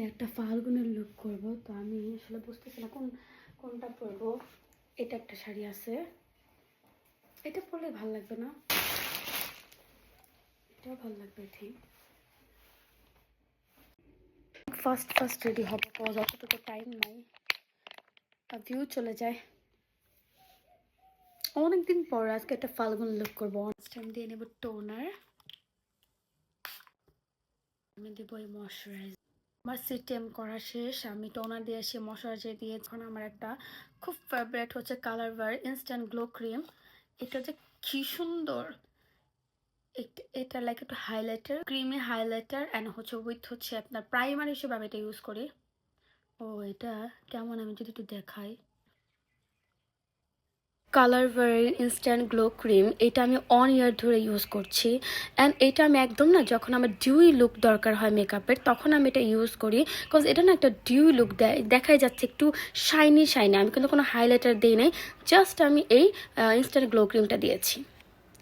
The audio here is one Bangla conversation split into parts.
একটা ফাল্গুনের লুক করব, তো আমি আসলে বুঝতেছি না কোনটা পরবো। এটা একটা শাড়ি আছে, এটা পরলে ভালো লাগবে না, এটাও ভালো লাগবে ঠিক। ফার্স্ট রেডি হবো, তো যতটুকু টাইম নাই ভিউ চলে যায়। অনেকদিন পর আজকে একটা ফাল্গুন লুক করবো। টাইম দিয়ে নেব টোনার, আমি দেবো এই ময়শ্চারাইজার। আমার সিটেম করা শেষ, আমি টোনার দিয়ে এসে ময়শ্চারাইজার দিয়ে। এখন আমার একটা খুব ফেভারিট হচ্ছে কালারভার ইনস্ট্যান্ট গ্লো ক্রিম। এটা যে কি সুন্দর, এটা লাইক একটু হাইলাইটার, ক্রিমি হাইলাইটার অ্যান্ড হচ্ছে উইথ হচ্ছে আপনার প্রাইমার হিসেবে আমি এটা ইউজ করি। ও এটা কেমন আমি যদি একটু দেখাই। কালারভার ইনস্ট্যান্ট গ্লো ক্রিম, এটা আমি অন ইয়ার ধরে ইউজ করছি। অ্যান্ড এটা আমি একদম না, যখন আমার ডিউই লুক দরকার হয় মেকআপের তখন আমি এটা ইউজ করি। বিকজ এটা না একটা ডিউই লুক দেয়, দেখাই যাচ্ছে একটু শাইনি। আমি কিন্তু কোনো হাইলাইটার দিই নাই, জাস্ট আমি এই ইনস্ট্যান্ট গ্লো ক্রিমটা দিয়েছি।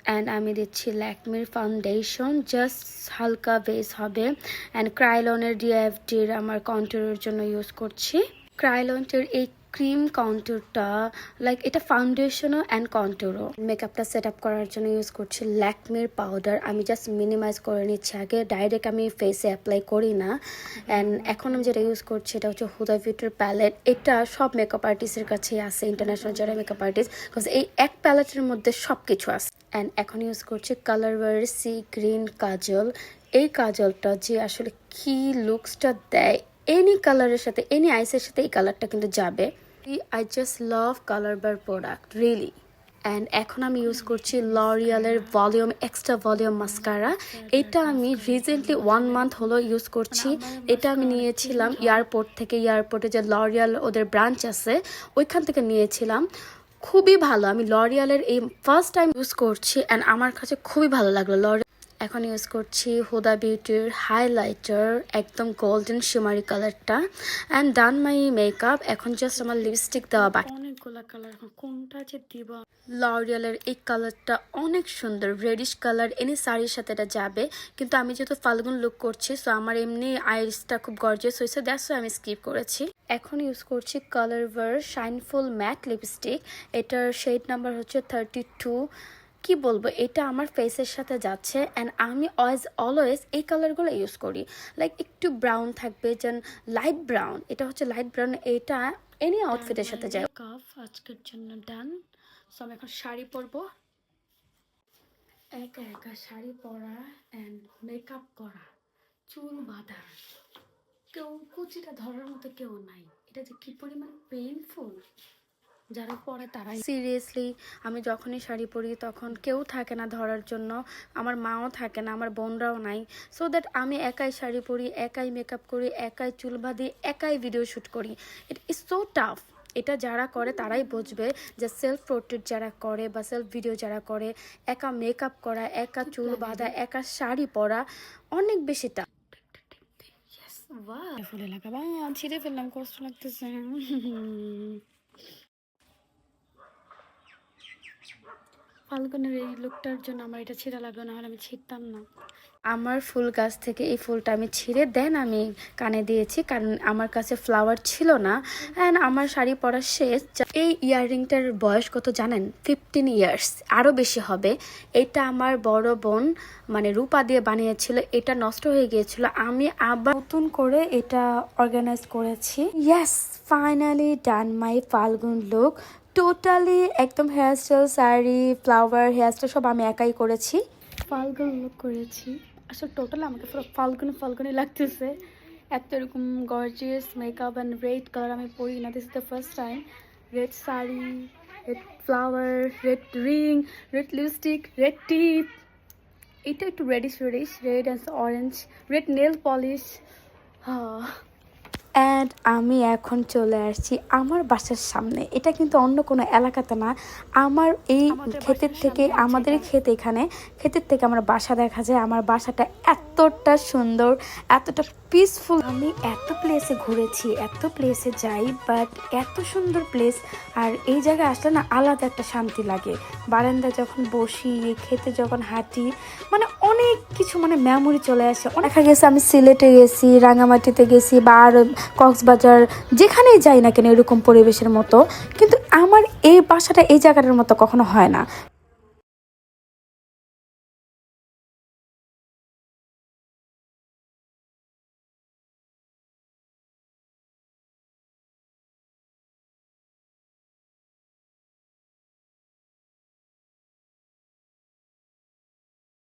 অ্যান্ড আমি দিচ্ছি ল্যাকমির ফাউন্ডেশন, জাস্ট হালকা বেস হবে। অ্যান্ড ক্রাইলনের ডিএফডির আমার কন্ট্যুরের জন্য ইউজ করছি। ক্রাইলনের এই ক্রিম কন্ট্যুরটা লাইক এটা ফাউন্ডেশনও অ্যান্ড কন্ট্যুরও। মেকআপটা সেট আপ করার জন্য ইউজ করছি ল্যাকমির পাউডার। আমি জাস্ট মিনিমাইজ করে নিচ্ছি আগে, ডাইরেক্ট আমি ফেসে অ্যাপ্লাই করি না। অ্যান্ড এখন আমি যেটা ইউজ করছি এটা হচ্ছে হুদা বিউটির প্যালেট। এটা সব মেকআপ আর্টিস্টের কাছেই আছে, ইন্টারন্যাশনাল যারা মেকআপ আর্টিস্ট, বিকজ এই এক প্যালেটের মধ্যে সব কিছু আছে। অ্যান্ড এখন ইউজ করছি কালারভার সি গ্রিন কাজল। এই কাজলটা যে আসলে কি লুকসটা দেয়, এনি কালারের সাথে, এনি আইসের সাথে এই কালারটা কিন্তু যাবে। I just love Colorbar product really. And এখন আমি ইউজ করছি লরিয়ালের ভলিউম এক্সট্রা ভলিউম মাস্কারা। এটা আমি রিসেন্টলি 1 মান্থ হলো ইউজ করছি। এটা আমি নিয়েছিলাম এয়ারপোর্ট থেকে, এয়ারপোর্টে যে লরিয়াল ওদের ব্রাঞ্চ আছে ওইখান থেকে নিয়েছিলাম। খুবই ভালো, আমি লরিয়ালের এই ফার্স্ট টাইম ইউজ করছি অ্যান্ড আমার কাছে খুবই ভালো লাগলো লরিয়াল। এখন ইউজ করছি হুদা বিউটির হাইলাইটার, একদম গোল্ডেন শিমারি কালারটা। অ্যান্ড ডান মাই মেকআপ, এখন জাস্ট আমার লিপস্টিক দেওয়া বাকি। অনেকগুলো কালার, কোনটা যে দিব। লরিয়ালের এই কালারটা অনেক সুন্দর, রেডিশ কালার, এনি শাড়ির সাথে এটা যাবে। কিন্তু আমি যেহেতু ফাল্গুন লুক করছি, সো আমার এমনি আইসটা খুব গর্জিয়াস হয়েছে, দ্যাটস আমি স্কিপ করেছি। এখন ইউজ করছি কালারভার শাইনফুল ম্যাট লিপস্টিক। এটার শেড নাম্বার হচ্ছে 32। কি বলবো, এটা আমার ফেসের সাথে যাচ্ছে। অ্যান্ড আমি অলওয়েজ এই কালারগুলো ইউজ করি, লাইক একটু ব্রাউন থাকবে, যেন লাইট ব্রাউন। এটা হচ্ছে লাইট ব্রাউন, এটা এনি আউটফিটের সাথে যায়। কাপ আজকের জন্য ডান। সো আমি এখন শাড়ি পরবো। একা একা শাড়ি পরা অ্যান্ড মেকআপ করা, চুল বাঁধা, কেউ কুচিটা ধরার মতো কেউ নাই। এটা যে কি পরিমাণ পেইনফুল, যারা পরে তারাই। সিরিয়াসলি আমি যখনই শাড়ি পরি তখন কেউ থাকে না ধরার জন্য, আমার মাও থাকে না, আমার বোনরাও নাই। সো দ্যাট আমি একাই শাড়ি পরি, একাই মেকআপ করি, একাই চুল বাঁধি, একাই ভিডিও শ্যুট করি। It is so tough. এটা যারা করে তারাই বুঝবে যে সেলফ পোর্ট্রেট যারা করে বা সেলফ ভিডিও যারা করে, একা মেকআপ করা, একা চুল বাঁধা, একা শাড়ি পরা অনেক বেশি টাফ। ফুলে লাগাবা, ছিঁড়ে ফেললাম, কষ্ট লাগতেছে। ফাল্গুনের এই লুকটার জন্য আমার এটা ছিঁড়া লাগলো, না হলে আমি ছিঁড়তাম না। আমার ফুল গাছ থেকে এই ফুলটা আমি ছিঁড়ে দেন আমি কানে দিয়েছি, কারণ আমার কাছে ফ্লাওয়ার ছিল না। অ্যান্ড আমার শাড়ি পরা শেষ। এই ইয়াররিংটার বয়স কত জানেন? 15 ইয়ার্স, আরও বেশি হবে। এটা আমার বড় বোন মানে রূপা দিয়ে বানিয়েছিল, এটা নষ্ট হয়ে গিয়েছিল, আমি আবার নতুন করে এটা অর্গানাইজ করেছি। ইয়েস, ফাইনালি ডান মাই ফাল্গুন লুক। টোটালি একদম হেয়ারস্টাইল, শাড়ি, ফ্লাওয়ার, হেয়ারস্টাইল সব আমি একাই করেছি। ফাল্গুন লুক করেছি, আসলে টোটাল আমাকে পুরো ফাল্গুনই লাগতেছে। এত এরকম gorgeous makeup and red colour আমি পরি না, this is the first time. Red sari, red flower, red ring, red lipstick, red টিপ, এটা একটু red and orange, red nail polish. And আমি এখন চলে আসছি আমার বাসার সামনে। এটা কিন্তু অন্য কোনো এলাকাতে না, আমার এই ক্ষেতের থেকে, আমাদের ক্ষেত, এখানে ক্ষেতের থেকে আমার বাসা দেখা যায়। আমার বাসাটা এত এতটা সুন্দর, এতটা পিসফুল। আমি এত প্লেসে ঘুরেছি, এত প্লেসে যাই, বাট এত সুন্দর প্লেস আর এই জায়গায় আসলে না আলাদা একটা শান্তি লাগে। বারান্দায় যখন বসি, খেতে যখন হাঁটি, মানে অনেক কিছু মানে মেমোরি চলে আসে। দেখা গেছে আমি সিলেটে গেছি, রাঙামাটিতে গেছি বা আর কক্সবাজার, যেখানেই যাই না কেন এরকম পরিবেশের মতো, কিন্তু আমার এই বাসাটা এই জায়গাটার মতো কখনো হয় না।